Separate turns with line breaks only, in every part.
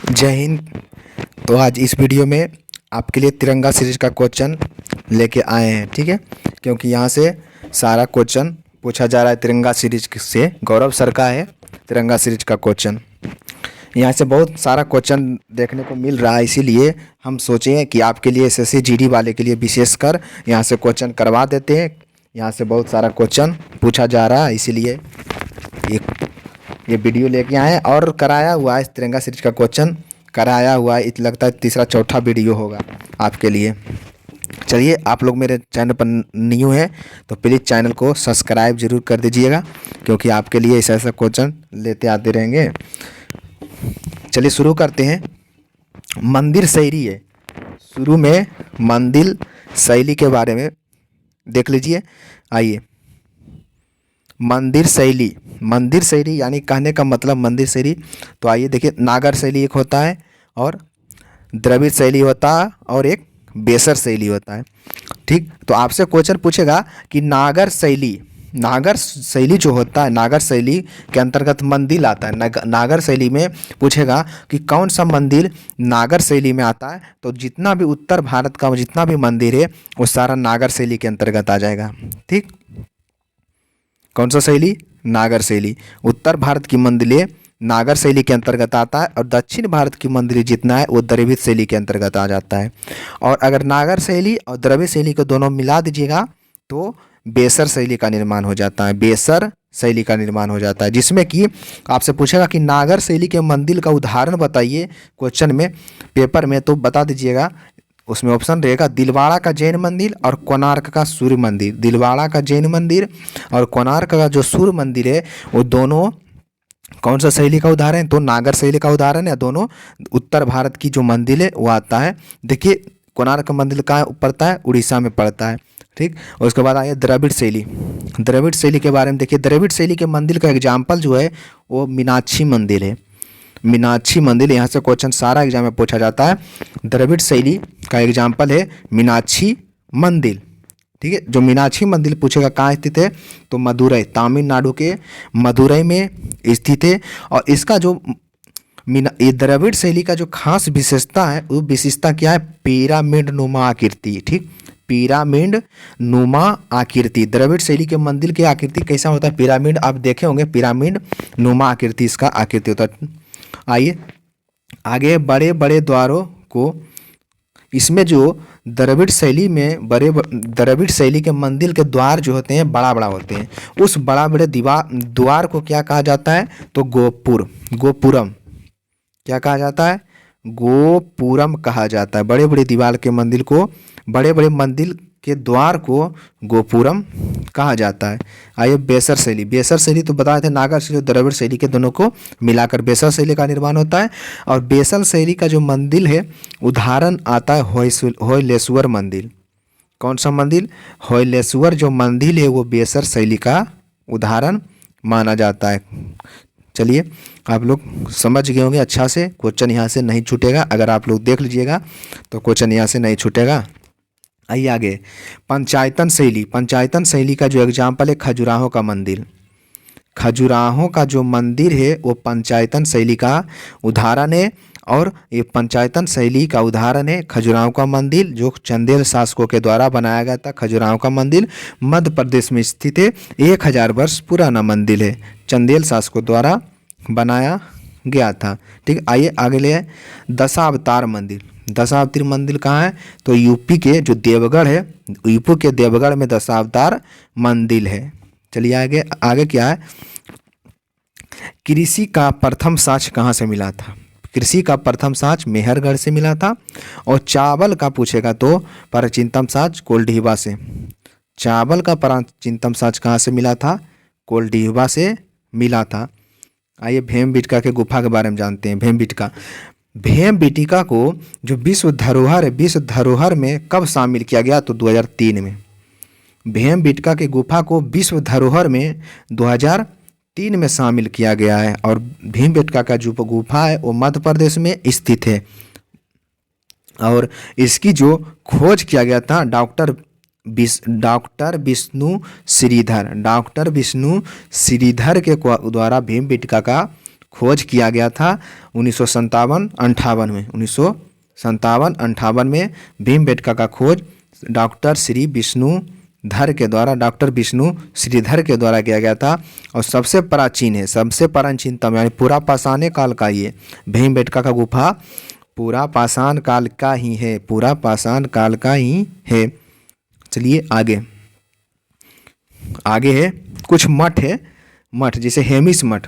जय हिंद। तो आज इस वीडियो में आपके लिए तिरंगा सीरीज का क्वेश्चन लेके आए हैं, ठीक है। क्योंकि यहाँ से सारा क्वेश्चन पूछा जा रहा है तिरंगा सीरीज से। गौरव सर का है तिरंगा सीरीज का क्वेश्चन। यहाँ से बहुत सारा क्वेश्चन देखने को मिल रहा है, इसीलिए हम सोचे कि आपके लिए एसएससी जीडी वाले के लिए विशेषकर यहाँ से क्वेश्चन करवा देते हैं। यहाँ से बहुत सारा क्वेश्चन पूछा जा रहा है, इसीलिए ये वीडियो लेके आए हैं। और कराया हुआ है इस तिरंगा सीरीज का क्वेश्चन कराया हुआ है, लगता है तीसरा चौथा वीडियो होगा आपके लिए। चलिए, आप लोग मेरे चैनल पर न्यू हैं तो प्लीज़ चैनल को सब्सक्राइब जरूर कर दीजिएगा, क्योंकि आपके लिए ऐसा ऐसा क्वेश्चन लेते आते रहेंगे। चलिए शुरू करते हैं। मंदिर शैली है, शुरू में मंदिर शैली के बारे में देख लीजिए। आइए, मंदिर शैली यानी कहने का मतलब मंदिर शैली। तो आइए देखिए, नागर शैली एक होता है और द्रविड़ शैली होता है और एक बेसर शैली होता है, ठीक। तो आपसे क्वेश्चन पूछेगा कि नागर शैली जो होता है, नागर शैली के अंतर्गत मंदिर आता है। नागर शैली में पूछेगा कि कौन सा मंदिर नागर शैली में आता है, तो जितना भी उत्तर भारत का जितना भी मंदिर है वो सारा नागर शैली के अंतर्गत आ जाएगा, ठीक। कौन सा शैली? नागर शैली। उत्तर भारत की मंदिरें नागर शैली के अंतर्गत आता है और दक्षिण भारत की मंदिरें जितना है वो द्रविड़ शैली के अंतर्गत आ जाता है। और अगर नागर शैली और द्रविड़ शैली को दोनों मिला दीजिएगा तो बेसर शैली का निर्माण हो जाता है। बेसर शैली का निर्माण हो जाता है, जिसमें कि आपसे पूछेगा कि नागर शैली के मंदिर का उदाहरण बताइए क्वेश्चन में, पेपर में, तो बता दीजिएगा। उसमें ऑप्शन रहेगा दिलवाड़ा का जैन मंदिर और कोणार्क का सूर्य मंदिर। दिलवाड़ा का जैन मंदिर और कोणार्क का जो सूर्य मंदिर है वो दोनों कौन सा शैली का उदाहरण है? तो नागर शैली का उदाहरण है। दोनों उत्तर भारत की जो मंदिर है वो आता है। देखिए, कोणार्क का मंदिर कहाँ पड़ता है? उड़ीसा में पड़ता है, ठीक। और उसके बाद आइए द्रविड़ शैली। द्रविड़ शैली के बारे में देखिए, द्रविड़ शैली के मंदिर का एग्जाम्पल जो है वो मीनाक्षी मंदिर है। मीनाक्षी मंदिर, यहाँ से क्वेश्चन सारा एग्जाम में पूछा जाता है। द्रविड़ शैली का एग्जाम्पल है मीनाक्षी मंदिर, ठीक है। जो मीनाक्षी मंदिर पूछेगा कहाँ स्थित है, तो मदुरई, तमिलनाडु के मदुरई में स्थित है। और इसका जो ये द्रविड़ शैली का जो खास विशेषता है वो विशेषता क्या है? पिरामिड नुमा आकृति, ठीक। पिरामिड नुमा आकृति, द्रविड़ शैली के मंदिर की आकृति कैसा होता है? पिरामिड, आप देखे होंगे, पिरामिड नुमा आकृति इसका आकृति होता है। आइए आगे, बड़े बड़े द्वारों को, इसमें जो द्रविड़ शैली में द्रविड़ शैली के मंदिर के द्वार जो होते हैं बड़ा बड़ा होते हैं। उस बड़ा बड़े द्वार को क्या कहा जाता है? तो गोपुरम क्या कहा जाता है? गोपुरम कहा जाता है। बड़े बड़े दीवार के मंदिर को, बड़े बड़े मंदिर के द्वार को गोपुरम कहा जाता है। आइए बेसर शैली तो बताए थे, नागर शैली और द्रविड़ शैली के दोनों को मिलाकर बेसर शैली का निर्माण होता है। और बेसर शैली का जो मंदिर है उदाहरण आता है होयलेश्वर मंदिर। कौन सा मंदिर? होयलेश्वर जो मंदिर है वो बेसर शैली का उदाहरण माना जाता है। चलिए, आप लोग समझ गए होंगे अच्छा से। क्वेश्चन यहाँ से नहीं छूटेगा, अगर आप लोग देख लीजिएगा तो क्वेश्चन यहाँ से नहीं छूटेगा। आइए आगे, पंचायतन शैली का जो एग्जाम्पल है खजुराहो का मंदिर। खजुराहो का जो मंदिर है वो पंचायतन शैली का उदाहरण है। और ये पंचायतन शैली का उदाहरण है खजुराहो का मंदिर, जो चंदेल शासकों के द्वारा बनाया गया था। खजुराहो का मंदिर मध्य प्रदेश में स्थित है, 1000 वर्ष पुराना मंदिर है, चंदेल शासकों द्वारा बनाया गया था, ठीक। आइए आगे ले, दशावतार मंदिर कहाँ है? तो यूपी के जो देवगढ़ है, यूपी के देवगढ़ में दशावतार मंदिर है। चलिए आगे क्या है? कृषि का प्रथम साक्ष्य कहाँ से मिला था? कृषि का प्रथम साक्ष्य मेहरगढ़ से मिला था। और चावल का पूछेगा तो प्राचीनतम साक्ष्य कोल्डीहवा से। चावल का प्राचीनतम साक्ष्य कहाँ से मिला था? कोल्डीहवा से मिला था। आइए भीमबेटका के गुफा के बारे में जानते हैं। भीमबेटका को जो विश्व धरोहर है, विश्व धरोहर में कब शामिल किया गया? तो 2003 में। भीमबेटका के गुफा को विश्व धरोहर में 2003 में शामिल किया गया है। और भीमबेटका का जो गुफा है वो मध्य प्रदेश में स्थित है। और इसकी जो खोज किया गया था डॉक्टर विष्णु श्रीधर के द्वारा भीमबेटका का खोज किया गया था 1957-58 में। 1957-58 में भीमबेटका का खोज डॉक्टर विष्णु श्रीधर के द्वारा किया गया था। और सबसे प्राचीनतम यानी पूरा पाषाण काल का ये भीमबेटका का गुफा पूरा पाषाण काल का ही है। चलिए आगे है कुछ मठ जैसे हेमिस मठ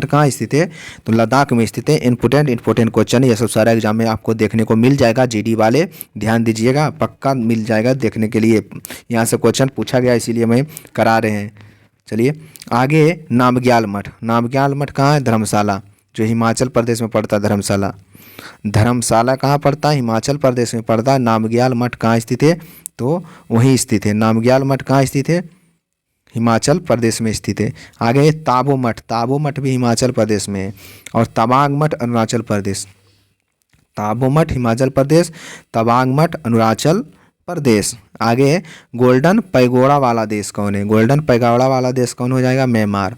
कहाँ स्थित है? तो लद्दाख में स्थित है। इम्पोर्टेंट क्वेश्चन ये सब सारा एग्जाम में आपको देखने को मिल जाएगा। जीडी वाले ध्यान दीजिएगा, पक्का मिल जाएगा देखने के लिए, यहाँ से क्वेश्चन पूछा गया इसीलिए मैं करा रहे हैं। चलिए आगे नामग्याल मठ कहाँ है? धर्मशाला, जो हिमाचल प्रदेश में पड़ता है। धर्मशाला कहाँ पड़ता है? हिमाचल प्रदेश में पड़ता है। नामग्याल मठ कहाँ स्थित है? तो वहीं स्थित है। नामग्याल मठ कहाँ स्थित है? हिमाचल प्रदेश में स्थित है। आगे ताबो मठ भी हिमाचल प्रदेश में है। और तवांग मठ अरुणाचल प्रदेश। ताबो मठ हिमाचल प्रदेश, तवांग मठ अरुणाचल प्रदेश। आगे गोल्डन पैगोडा वाला देश कौन है? गोल्डन पैगोडा वाला देश कौन हो जाएगा? म्यांमार।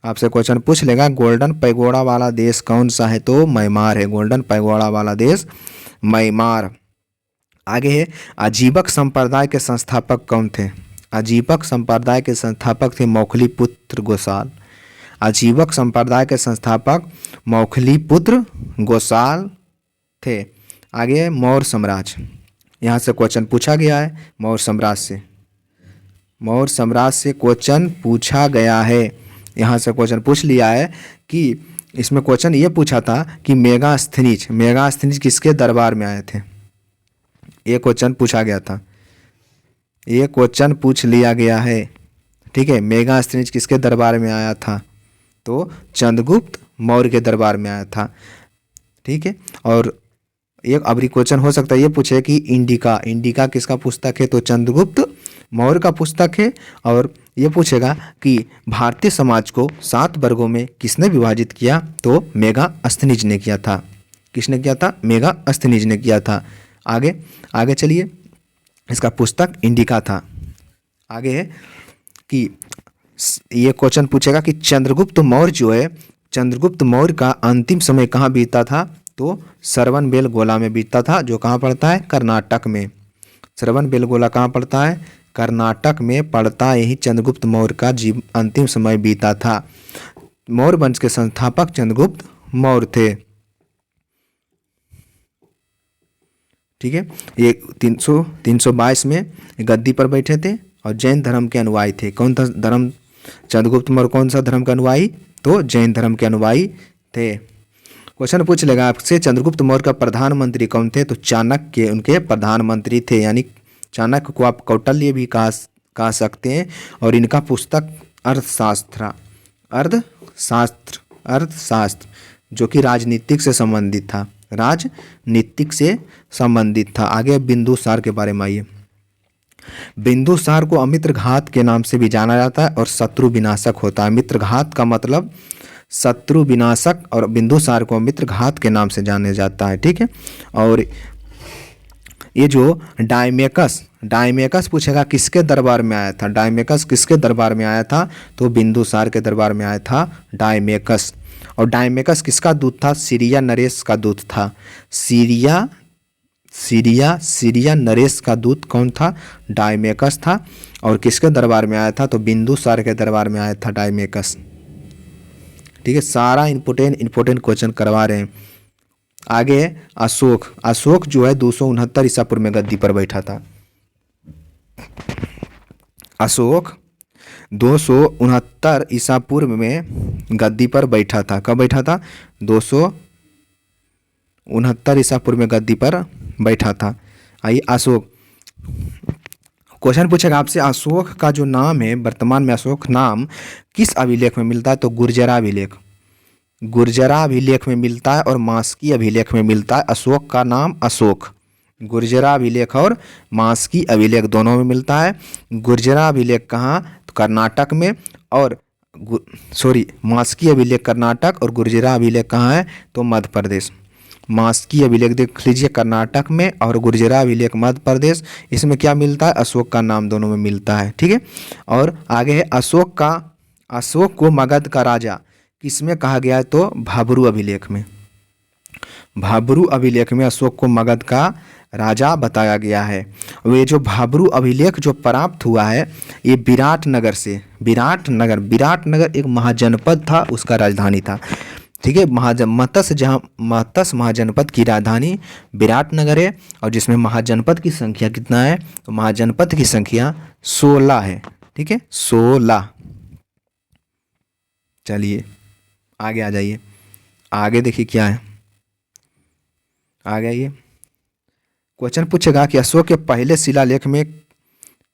आपसे क्वेश्चन पूछ लेगा गोल्डन पैगोडा वाला देश कौन सा है? तो म्यांमार है। गोल्डन पैगोडा वाला देश म्यांमार। आगे है अजीबक संप्रदाय के संस्थापक कौन थे? अजीबक संप्रदाय के संस्थापक थे मौखलीपुत्र गोसाल। अजीबक संप्रदाय के संस्थापक मौखलीपुत्र गोसाल थे। आगे मौर्य साम्राज्य, यहाँ से क्वेश्चन पूछा गया है। मौर्य साम्राज्य से क्वेश्चन पूछा गया है। यहाँ से क्वेश्चन पूछ लिया है कि इसमें क्वेश्चन ये पूछा था कि मेगास्थनीज किसके दरबार में आए थे? ये क्वेश्चन पूछा गया था, ये क्वेश्चन पूछ लिया गया है। ठीक है, मेगास्थनीज किसके दरबार में आया था? तो चंद्रगुप्त मौर्य के दरबार में आया था। ठीक है, और एक अबरी क्वेश्चन हो सकता है ये पूछे कि इंडिका किसका पुस्तक है? तो चंद्रगुप्त मौर्य का पुस्तक है। और ये पूछेगा कि भारतीय समाज को 7 वर्गों में किसने विभाजित किया? तो मेगास्थनीज ने किया था। किसने किया था? मेगास्थनीज ने किया था। आगे चलिए, इसका पुस्तक इंडिका था। आगे है कि ये क्वेश्चन पूछेगा कि चंद्रगुप्त मौर्य का अंतिम समय कहाँ बीता था? तो श्रवणबेलगोला में बीता था, जो कहाँ पड़ता है? कर्नाटक में। श्रवणबेलगोला कहाँ पड़ता है? कर्नाटक में पड़ता। यही चंद्रगुप्त मौर्य का अंतिम समय बीता था। मौर्य वंश के संस्थापक चंद्रगुप्त मौर्य थे। ठीक है, ये 322 में गद्दी पर बैठे थे और जैन धर्म के अनुयायी थे। कौन था धर्म? चंद्रगुप्त मौर्य कौन सा धर्म के अनुयायी? तो जैन धर्म के अनुयायी थे। क्वेश्चन पूछ लेगा आपसे चंद्रगुप्त मौर्य का प्रधानमंत्री कौन थे? तो चाणक्य उनके प्रधानमंत्री थे। यानी चाणक्य को आप कौटिल्य भी कह सकते हैं। और इनका पुस्तक अर्थशास्त्र जो कि राजनीतिक से संबंधित था। आगे बिंदुसार के बारे में आइए। बिंदुसार को अमित्रघात के नाम से भी जाना जाता है और शत्रु विनाशक होता है। मित्रघात का मतलब शत्रु विनाशक और बिंदुसार को मित्रघात के नाम से जाने जाता है। ठीक है, और ये जो डायमेकस पूछेगा किसके दरबार में आया था? डायमेकस किसके दरबार में आया था? तो बिंदुसार के दरबार में आया था डायमेकस। और डायमेकस किसका दूत था? सीरिया नरेश का दूत था। सीरिया नरेश का दूत कौन था? डायमेकस था। और किसके दरबार में आया था? तो बिंदुसार के दरबार में आया था डायमेकस। ठीक है, सारा इंपोर्टेंट क्वेश्चन करवा रहे हैं। आगे अशोक जो है 269 ईसा पूर्व में गद्दी पर बैठा था। अशोक 269 ईसा पूर्व में गद्दी पर बैठा था। कब बैठा था? 269 ईसा पूर्व में गद्दी पर बैठा था। आइए अशोक, क्वेश्चन पूछेगा आपसे अशोक का जो नाम है वर्तमान में अशोक नाम किस अभिलेख में मिलता है? तो गुर्जरा अभिलेख में मिलता है और मास्की अभिलेख में मिलता है। अशोक का नाम अशोक गुर्जरा अभिलेख और मास्की अभिलेख दोनों में मिलता है। गुर्जरा अभिलेख कहाँ? तो कर्नाटक में। और मास्की अभिलेख कर्नाटक और गुर्जरा अभिलेख कहाँ है? तो मध्य प्रदेश। मास्की अभिलेख देख लीजिए कर्नाटक में और गुर्जरा अभिलेख मध्य प्रदेश। इसमें क्या मिलता है? अशोक का नाम दोनों में मिलता है। ठीक है, और आगे है अशोक को मगध का राजा किसमें कहा गया है? तो भाब्रू अभिलेख में। भाब्रू अभिलेख में अशोक को मगध का राजा बताया गया है। और ये जो भाब्रू अभिलेख जो प्राप्त हुआ है ये विराटनगर से, विराटनगर एक महाजनपद था, उसका राजधानी था। ठीक है, मत्स्य महाजनपद की राजधानी विराटनगर है, और जिसमें महाजनपद की संख्या कितना है? तो महाजनपद की संख्या 16 है। ठीक है, 16। चलिए आगे आ जाइए, आगे देखिए क्या है, आगे आइए। क्वेश्चन पूछेगा कि अशोक के पहले शिलालेख में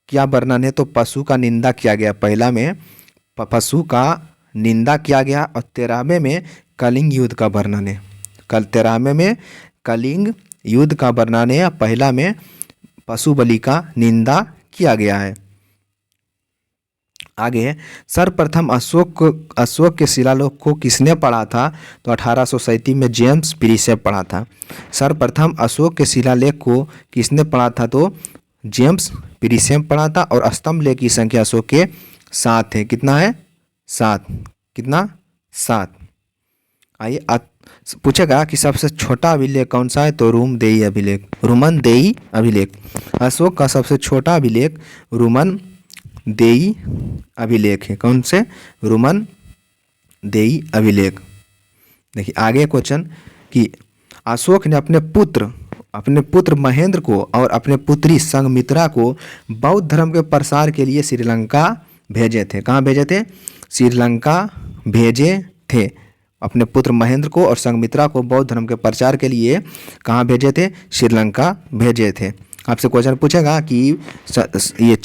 क्या वर्णन है? तो पशु का निंदा किया गया। पहला में पशु का निंदा किया गया, और 13वें में कलिंग युद्ध का वर्णन है। 13वें में कलिंग युद्ध का वर्णन है, पहला में पशु बलि का निंदा किया गया है। आगे सर्वप्रथम अशोक के शिलालेख को किसने पढ़ा था? तो 1837 में जेम्स प्रिसेप पढ़ा था। सर्वप्रथम अशोक के शिलालेख को किसने पढ़ा था? तो जेम्स प्रिसेप पढ़ा था। और स्तंभ लेख की संख्या अशोक के 7 है। कितना है? 7। कितना? 7। आइए पूछेगा कि सबसे छोटा अभिलेख कौन सा है? तो रोमन देई अभिलेख। अशोक का सबसे छोटा अभिलेख रोमन देई अभिलेख है। कौन से? रोमन देई अभिलेख। देखिए आगे क्वेश्चन कि अशोक ने अपने पुत्र महेंद्र को और अपने पुत्री संघमित्रा को बौद्ध धर्म के प्रसार के लिए श्रीलंका भेजे थे। कहाँ भेजे थे? श्रीलंका भेजे थे। अपने पुत्र महेंद्र को और संघमित्रा को बौद्ध धर्म के प्रचार के लिए कहाँ भेजे थे? श्रीलंका भेजे थे। आपसे क्वेश्चन पूछेगा कि ये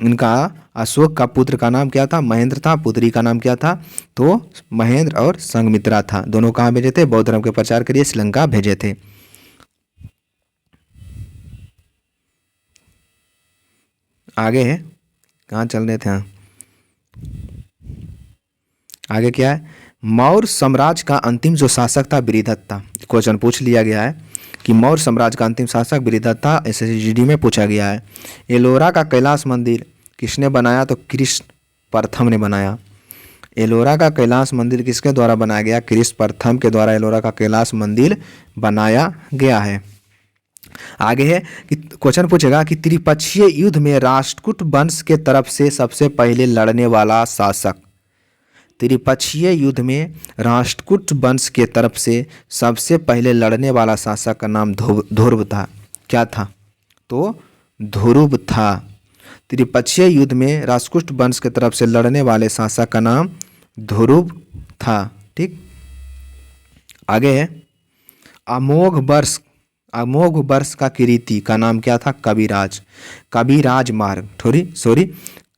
इनका अशोक का पुत्र का नाम क्या था? महेंद्र था। पुत्री का नाम क्या था? तो महेंद्र और संघमित्रा था। दोनों कहाँ भेजे थे? बौद्ध धर्म के प्रचार के लिए श्रीलंका भेजे थे। आगे है, कहाँ चल रहे थे? हाँ, आगे क्या है? मौर्य साम्राज्य का अंतिम जो शासक था बृहदत्त था। क्वेश्चन पूछ लिया गया है कि मौर्य साम्राज्य का अंतिम शासक बृहदत्त था। SSGD में पूछा गया है। एलोरा का कैलाश मंदिर किसने बनाया? तो कृष्ण प्रथम ने बनाया। एलोरा का कैलाश मंदिर किसके द्वारा बनाया गया? कृष्ण प्रथम के द्वारा एलोरा का कैलाश मंदिर बनाया गया है। आगे है कि क्वेश्चन पूछेगा कि त्रिपक्षीय युद्ध में राष्ट्रकूट वंश के तरफ से सबसे पहले लड़ने वाला शासक। त्रिपक्षीय युद्ध में राष्ट्रकूट वंश के तरफ से सबसे पहले लड़ने वाला शासक का नाम ध्रुव था। क्या था? तो ध्रुव था। त्रिपक्षीय युद्ध में राष्ट्रकूट वंश के तरफ से लड़ने वाले शासक का नाम ध्रुव था। ठीक, आगे है अमोघ वर्ष का कीर्ति का नाम क्या था?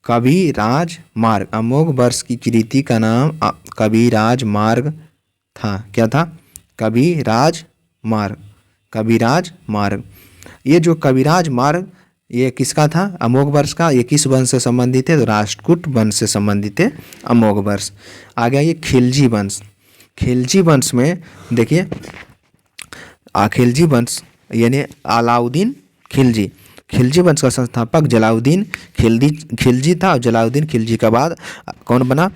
कविराज मार्ग। अमोघ वर्ष की कीर्ति का नाम कविराज मार्ग था। क्या था? कविराज मार्ग। ये जो कविराज मार्ग ये किसका था? अमोघ वर्ष का। ये किस वंश से संबंधित है? तो राष्ट्रकूट वंश से संबंधित है अमोघ वर्ष। आगे ये खिलजी वंश में देखिए खिलजी वंश यानी अलाउद्दीन खिलजी वंश का संस्थापक जलालुद्दीन खिलजी था। और जलालुद्दीन खिलजी के बाद कौन बना?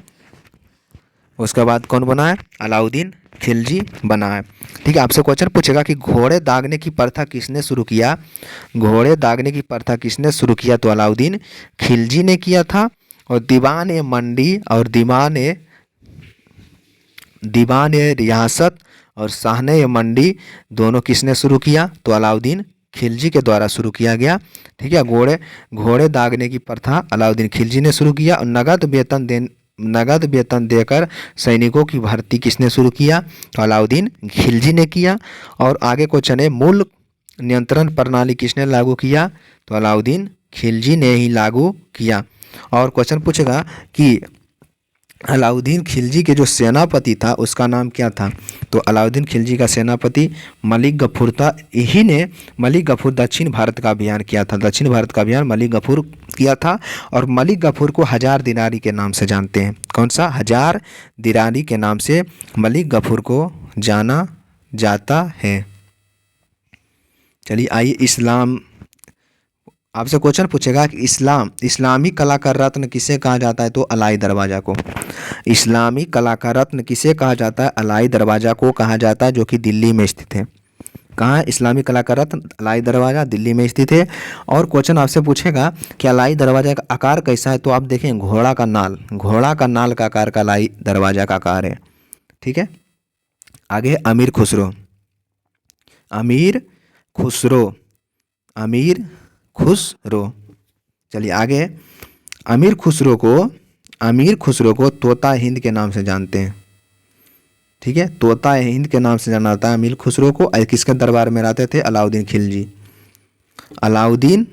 उसके बाद कौन बना है? अलाउद्दीन खिलजी बना है। ठीक है, आपसे क्वेश्चन पूछेगा कि घोड़े दागने की प्रथा किसने शुरू किया? तो अलाउद्दीन खिलजी ने किया था। और दीवान ए रियासत और शाहने मंडी दोनों किसने शुरू किया? तो अलाउद्दीन खिलजी के द्वारा शुरू किया गया। ठीक है, घोड़े दागने की प्रथा अलाउद्दीन खिलजी ने शुरू किया। और नगद वेतन देकर सैनिकों की भर्ती किसने शुरू किया? तो अलाउद्दीन खिलजी ने किया। और आगे क्वेश्चन है मूल नियंत्रण प्रणाली किसने लागू किया? तो अलाउद्दीन खिलजी ने ही लागू किया। और क्वेश्चन पूछेगा कि अलाउद्दीन खिलजी के जो सेनापति था उसका नाम क्या था? तो अलाउद्दीन खिलजी का सेनापति मलिक गफूर था। यही ने मलिक गफूर दक्षिण भारत का अभियान किया था। दक्षिण भारत का अभियान मलिक गफूर किया था। और मलिक गफूर को हजार दिनारी के नाम से जानते हैं। कौन सा? हजार दिनारी के नाम से मलिक गफूर को जाना जाता है। चलिए आइए आपसे क्वेश्चन पूछेगा कि इस्लामी कला का रत्न किसे कहा जाता है, तो अलाई दरवाज़ा को। इस्लामी कला का रत्न किसे कहा जाता है, अलाई दरवाज़ा को कहा जाता है, जो कि दिल्ली में स्थित है। कहाँ है इस्लामी कला का रत्न, अलाई दरवाज़ा दिल्ली में स्थित है। और क्वेश्चन आपसे पूछेगा कि अलाई दरवाज़ा का आकार कैसा है, तो आप देखें घोड़ा का नाल का आकार का अलाई दरवाज़ा का आकार है। ठीक है। आगे अमीर खुसरो, अमीर खुसरो, अमीर खुसरो। चलिए आगे, अमीर खुसरो को तोता हिंद के नाम से जानते हैं। ठीक है, तोता हिंद के नाम से जाना जाता है अमीर खुसरो को। किसके दरबार में रहते थे, अलाउद्दीन खिलजी। अलाउद्दीन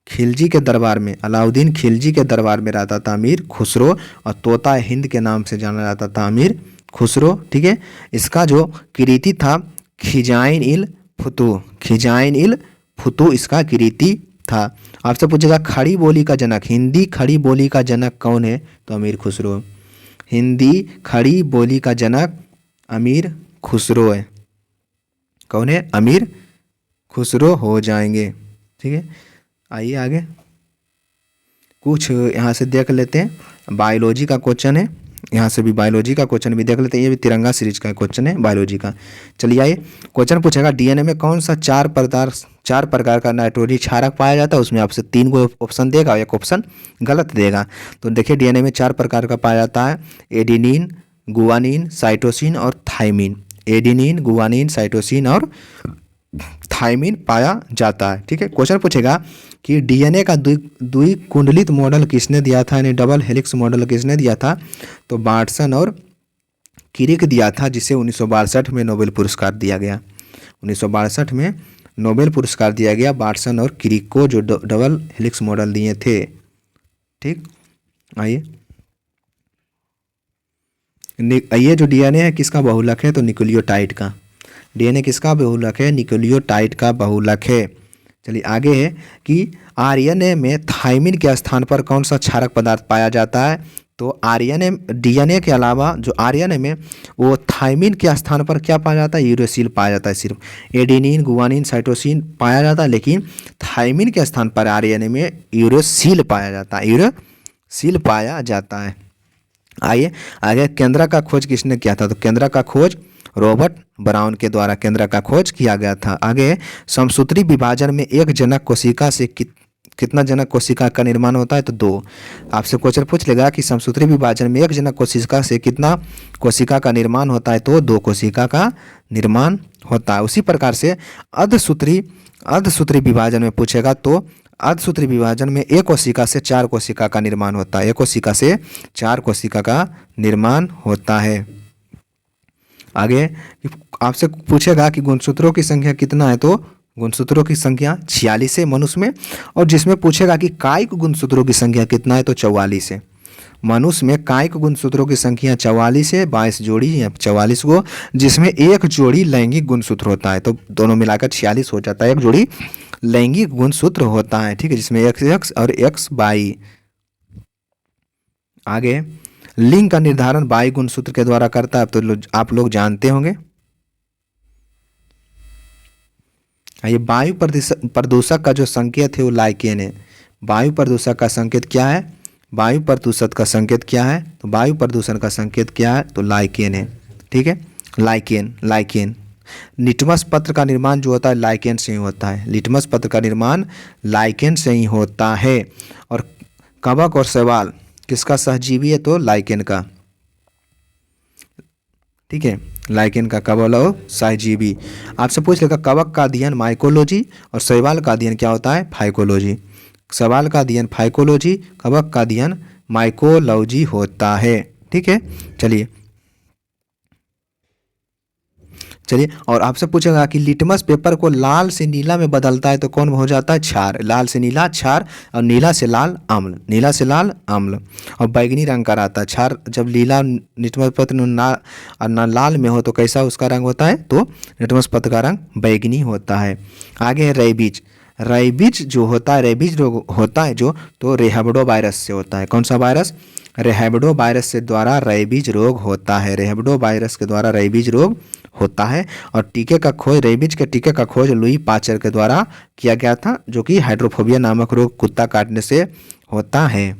खिलजी के दरबार में, अलाउद्दीन खिलजी के दरबार में रहता था अमीर खुसरो, और तोता हिंद के नाम से जाना जाता था अमीर खुसरो। ठीक है। इसका जो किरीति था खिजाइन इल फुतू, खिजाइन इल फुतू इसका किरीति था। आपसे पूछेगा खड़ी बोली का जनक, हिंदी खड़ी बोली का जनक कौन है, तो अमीर खुसरो। हिंदी खड़ी बोली का जनक अमीर खुसरो है। कौन है, अमीर खुसरो हो जाएंगे। ठीक है। आइए आगे कुछ यहाँ से देख लेते हैं। बायोलॉजी का क्वेश्चन है, यहाँ से भी बायोलॉजी का क्वेश्चन भी देख लेते हैं। ये भी तिरंगा सीरीज का क्वेश्चन है बायोलॉजी का। चलिए आइए, क्वेश्चन पूछेगा डीएनए में कौन सा चार प्रकार का नाइट्रोजन क्षारक पाया जाता है। उसमें आपसे 3 गो ऑप्शन देगा, एक ऑप्शन गलत देगा। तो देखिए डीएनए में 4 प्रकार का पाया जाता है, एडेनिन, गुआनिन, साइटोसिन और थाइमिन। एडेनिन, गुआनिन, साइटोसिन और थाइमिन पाया जाता है। ठीक है। क्वेश्चन पूछेगा कि डीएनए का द्विकुंडलित मॉडल किसने दिया था, यानी डबल हेलिक्स मॉडल किसने दिया था, तो वाटसन और क्रिक दिया था, जिसे 1962 में नोबेल पुरस्कार दिया गया। 1962 में नोबेल पुरस्कार दिया गया वाटसन और क्रिक को, जो डबल हेलिक्स मॉडल दिए थे। ठीक। आइए ये जो डीएनए है किसका बहुलक है, तो न्यूक्लियोटाइड का। डीएनए किसका बहुलक है, न्यूक्लियोटाइड का बहुलक है। चलिए आगे है कि आरएनए में थाइमिन के स्थान पर कौन सा क्षारक पदार्थ पाया जाता है, तो आरएनए डीएनए के अलावा जो आरएनए में वो थाइमिन के स्थान पर क्या पाया जाता है, यूरेसिल पाया जाता है। सिर्फ एडेनिन, गुआनिन, साइटोसिन पाया जाता है, लेकिन थाइमिन के स्थान पर आरएनए में यूरेसिल पाया जाता है, यूरेसिल पाया जाता है। आइए आगे, केंद्रक का खोज किसने किया था, तो केंद्रक का खोज रॉबर्ट ब्राउन के द्वारा केंद्रक का खोज किया गया था। आगे, समसूत्री विभाजन में एक जनक कोशिका से कितना जनक कोशिका का निर्माण होता है, तो 2। आपसे क्वेश्चन पूछ लेगा कि समसूत्री विभाजन में एक जनक कोशिका से कितना कोशिका का निर्माण होता है, तो 2 कोशिका का निर्माण होता है। उसी प्रकार से अर्धसूत्री विभाजन में पूछेगा, तो अर्धसूत्री विभाजन में एक कोशिका से 4 कोशिका का निर्माण होता है, एक कोशिका से 4 कोशिका का निर्माण होता है। आगे आपसे पूछेगा कि गुणसूत्रों की संख्या कितना है, तो गुणसूत्रों की संख्या 46 है मनुष्य में। और जिसमें पूछेगा कि कायिक गुणसूत्रों की संख्या कितना है, तो 44 है। मनुष्य में कायिक गुणसूत्रों की संख्या 44 है, 22 जोड़ी या 44 को, जिसमें एक जोड़ी लैंगिक गुणसूत्र होता है, तो दोनों मिलाकर 46 हो जाता है। एक जोड़ी लैंगिक गुणसूत्र होता है। ठीक है, जिसमें XX और XY। आगे, लिंग का निर्धारण बाई गुणसूत्र के द्वारा करता है, तो आप लोग जानते होंगे। ये वायु प्रदूषक का जो संकेत है वो लाइकेन है। वायु प्रदूषक का संकेत क्या है, वायु प्रदूषक का संकेत क्या है, तो वायु प्रदूषण का संकेत क्या है, तो लाइकेन है। ठीक है, लाइकेन। लिटमस पत्र का निर्माण जो होता है लाइकेन से ही होता है। लिटमस पत्र का निर्माण लाइकेन से ही होता है। और कवक और शैवाल किसका सहजीवी है, तो लाइकेन का। ठीक है, लाइकेन का कवक और सहजीवी। आपसे पूछ लेगा कवक का अध्ययन माइकोलॉजी और शैवाल का अध्ययन क्या होता है, फाइकोलॉजी। शैवाल का अध्ययन फाइकोलॉजी, कवक का अध्ययन माइकोलॉजी होता है। ठीक है। चलिए और आपसे पूछेगा कि लिटमस पेपर को लाल से नीला में बदलता है, तो कौन हो जाता है, क्षार। लाल से नीला क्षार, और नीला से लाल अम्ल, और बैगनी रंग का रहता है क्षार। जब लीला लिटमस पत्र ना लाल में हो तो कैसा उसका रंग होता है, तो लिटमस पत्र का रंग बैगनी होता है। आगे है रेबीज। रेबीज जो होता है, रेबीज रोग होता है जो, तो रेहबडो वायरस से होता है। कौन सा वायरस, रेहब्डो वायरस से द्वारा रेबीज रोग होता है। रेहब्डो वायरस के द्वारा रेबीज रोग होता है। और टीके का खोज, रेबीज के टीके का खोज लुई पाचर के द्वारा किया गया था, जो कि हाइड्रोफोबिया नामक रोग कुत्ता काटने से होता है।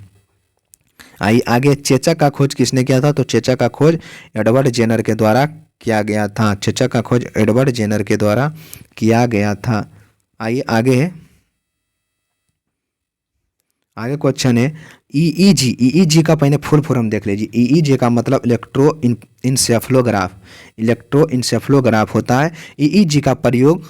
आइए आगे, चेचक का खोज किसने किया था? तो चेचक का खोज एडवर्ड जेनर के द्वारा किया गया था। चेचक का खोज एडवर्ड जेनर के द्वारा किया गया था। आइए आगे, आगे क्वेश्चन है ईईजी। ईईजी का पहले फुल फॉर्म देख लीजिए। ईईजी का मतलब इलेक्ट्रो इंसेफ्लोग्राफ। इलेक्ट्रो इंसेफ्लोग्राफ होता है। ईईजी का प्रयोग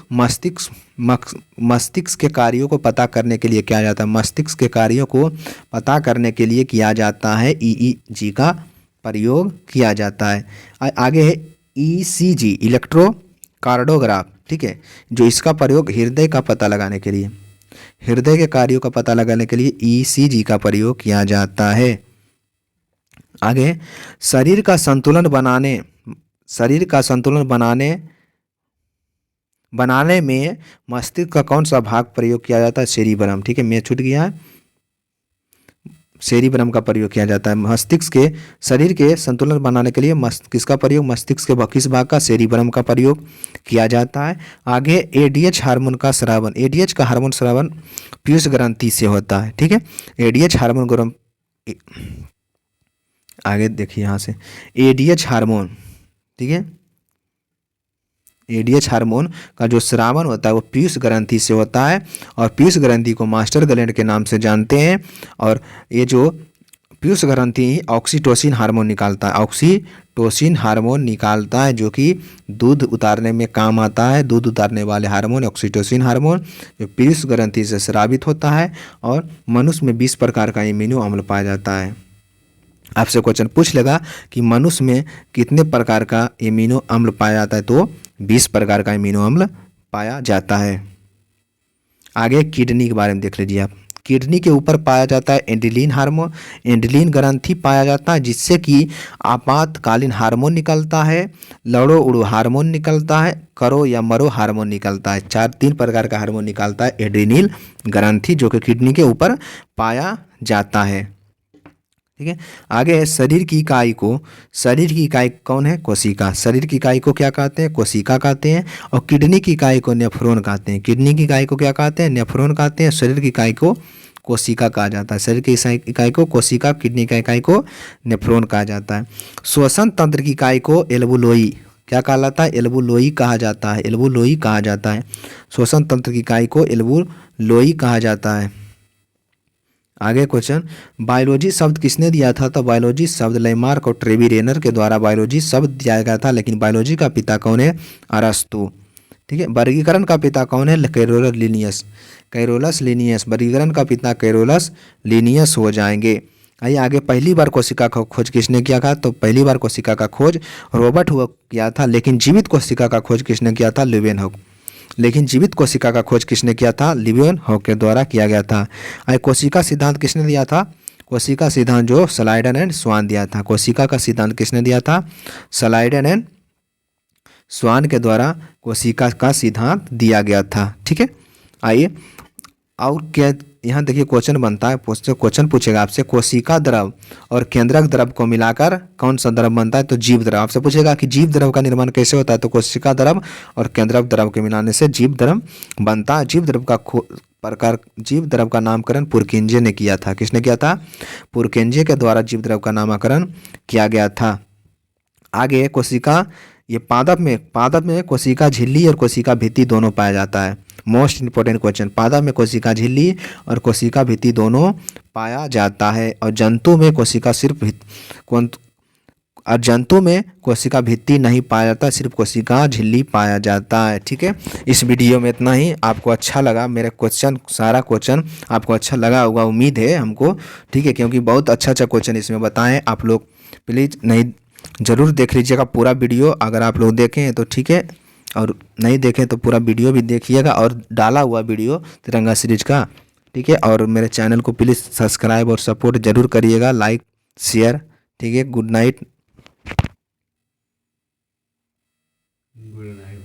मस्तिष्क के कार्यों को पता करने के लिए किया जाता है। मस्तिष्क के कार्यों को पता करने के लिए किया जाता है। ईईजी का प्रयोग किया जाता है। आगे है ईसीजी, इलेक्ट्रोकार्डियोग्राफ। ठीक है, जो इसका प्रयोग हृदय का पता लगाने के लिए, हृदय के कार्यों का पता लगाने के लिए ईसीजी का प्रयोग किया जाता है। आगे, शरीर का संतुलन बनाने, शरीर का संतुलन बनाने में मस्तिष्क का कौन सा भाग प्रयोग किया जाता है? सेरिब्रम। ठीक है, मैं छूट गया है। सेरिब्रम का प्रयोग किया जाता है। मस्तिष्क के शरीर के संतुलन बनाने के लिए किसका प्रयोग? मस्तिष्क के किस भाग का? सेरिब्रम का प्रयोग किया जाता है। आगे, एडीएच हार्मोन का स्रावन। एडीएच का हार्मोन स्रावन पीयूष ग्रंथि से होता है। ठीक है, एडीएच हार्मोन ग्रम आगे देखिए यहाँ से, एडीएच हार्मोन, ठीक है, एडीएच हार्मोन का जो स्रावन होता है वो पीयूष ग्रंथि से होता है। और पीयूष ग्रंथि को मास्टर ग्लैंड के नाम से जानते हैं। और ये जो पीयूष ग्रंथि ऑक्सीटोसिन हार्मोन निकालता है। ऑक्सीटोसिन हार्मोन निकालता है, जो कि दूध उतारने में काम आता है। दूध उतारने वाले हार्मोन ऑक्सीटोसिन हार्मोन, जो पीयूष ग्रंथि से स्रावित होता है। और मनुष्य में 20 प्रकार का इम्यूनो अम्ल पाया जाता है। आपसे क्वेश्चन पूछ लेगा कि मनुष्य में कितने प्रकार का इम्यूनो अम्ल पाया जाता है? तो 20 प्रकार का इम्यूनो अम्ल पाया जाता है। आगे किडनी के बारे में देख लीजिए आप। किडनी के ऊपर पाया जाता है एंड्रिलीन हार्मोन, एंड्रिलीन ग्रंथि पाया जाता है, जिससे कि आपातकालीन हार्मोन निकलता है, लड़ो उड़ो हार्मोन निकलता है, करो या मरो हार्मोन निकलता है। 3 प्रकार का हार्मोन निकलता है एड्रिनल ग्रंथि, जो कि किडनी के ऊपर पाया जाता है। ठीक है, आगे शरीर की इकाई को, शरीर की इकाई कौन है? कोशिका। शरीर की इकाई को क्या कहते हैं? कोशिका कहते हैं। और किडनी की इकाई को नेफ्रॉन कहते हैं। किडनी की इकाई को क्या कहते हैं? नेफ्रॉन कहते हैं। शरीर की इकाई को कोशिका कहा जाता है। शरीर की इकाई को कोशिका, किडनी की इकाई को नेफ्रॉन कहा जाता है। श्वसन तंत्र की इकाई को एल्वुलोई क्या कहलाता है? एल्वुलोई कहा जाता है। एल्वुलोई कहा जाता है। श्वसन तंत्र की इकाई को एल्वुलोई कहा जाता है। आगे क्वेश्चन, बायोलॉजी शब्द किसने दिया था? तो बायोलॉजी शब्द लेमार्क और ट्रेविरेनर के द्वारा बायोलॉजी शब्द दिया गया था। लेकिन बायोलॉजी का पिता कौन है? अरस्तु। ठीक है, वर्गीकरण का पिता कौन है? Carolus Linnaeus. कैरोलस लिनियस, वर्गीकरण का पिता कैरोलस लिनियस हो जाएंगे। आइए आगे, पहली बार कोशिका का खोज किसने किया था? तो पहली बार कोशिका का खोज रॉबर्ट हुक किया था। लेकिन जीवित कोशिका का खोज किसने किया था? ल्यूवेनहुक। लेकिन जीवित कोशिका का खोज किसने किया था? ल्यूवेनहुक के द्वारा किया गया था। कोशिका सिद्धांत किसने दिया था? कोशिका सिद्धांत जो स्लाइडन एंड स्वान दिया था। कोशिका का सिद्धांत किसने दिया था? स्लाइडन एंड स्वान के द्वारा कोशिका का सिद्धांत दिया गया था। ठीक है, आइए और क्या यहाँ देखिए क्वेश्चन बनता है, क्वेश्चन पूछेगा आपसे, कोशिका द्रव और केंद्रक द्रव को मिलाकर कौन सा द्रव बनता है? तो जीव द्रव। आपसे पूछेगा कि जीव द्रव का निर्माण कैसे होता है? तो कोशिका द्रव और केंद्रक द्रव के मिलाने से जीव द्रव बनता है। जीव द्रव का नामकरण पुरकिंजे ने किया था। किसने किया था? पुरकिंजे के द्वारा जीव द्रव का नामकरण किया गया था। आगे कोशिका, ये पादप में कोशिका झिल्ली और कोशिका भित्ति दोनों पाया जाता है। मोस्ट इंपॉर्टेंट क्वेश्चन, पादप में कोशिका झिल्ली और कोशिका भित्ति दोनों पाया जाता है। और जंतु में कोशिका जंतु में कोशिका भित्ति नहीं पाया जाता, सिर्फ कोशिका झिल्ली पाया जाता है। ठीक है, इस वीडियो में इतना ही। आपको अच्छा लगा मेरा क्वेश्चन, सारा क्वेश्चन आपको अच्छा लगा होगा, उम्मीद है हमको। ठीक है, क्योंकि बहुत अच्छा क्वेश्चन इसमें बताएं। आप लोग प्लीज़ नहीं ज़रूर देख लीजिएगा पूरा वीडियो। अगर आप लोग देखें तो ठीक है, और नहीं देखें तो पूरा वीडियो भी देखिएगा। और डाला हुआ वीडियो तिरंगा सीरीज का, ठीक है। और मेरे चैनल को प्लीज़ सब्सक्राइब और सपोर्ट ज़रूर करिएगा, लाइक शेयर। ठीक है, गुड नाइट। Good night.